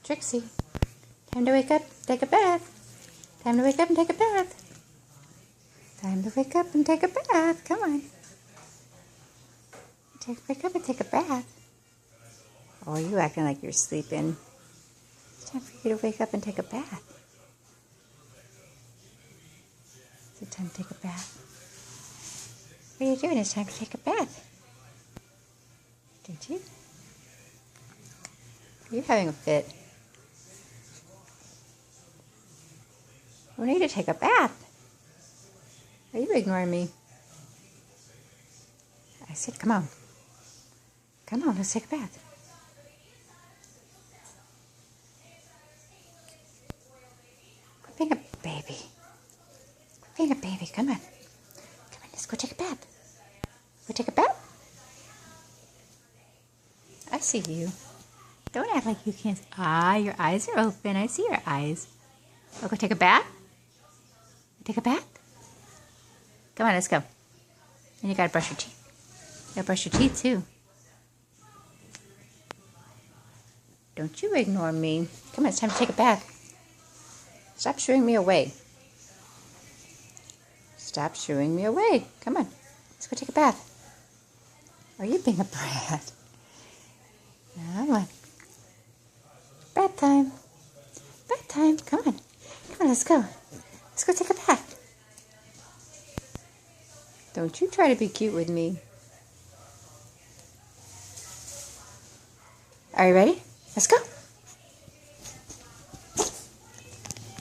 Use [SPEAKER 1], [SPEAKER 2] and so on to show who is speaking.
[SPEAKER 1] Trixie, time to wake up, take a bath. Time to wake up and take a bath. Time to wake up and take a bath. Come on. Wake up and take a bath. Oh, you acting like you're sleeping. It's time for you to wake up and take a bath. Is it time to take a bath? What are you doing? It's time to take a bath. Did you? You're having a fit. We need to take a bath. Are you ignoring me? I said, come on. Come on, let's take a bath. Quit being a baby. Quit being a baby. Come on. Come on, let's go take a bath. Go take a bath? I see you. Don't act like you can't. Your eyes are open. I see your eyes. Oh, go take a bath? Take a bath? Come on, let's go. And you gotta brush your teeth. You gotta brush your teeth too. Don't you ignore me. Come on, it's time to take a bath. Stop shooing me away. Stop shooing me away. Come on, let's go take a bath. Are you being a brat? Come on. Bath time. Bath time. Come on. Come on, let's go. Let's go take a bath. Don't you try to be cute with me. Are you ready? Let's go.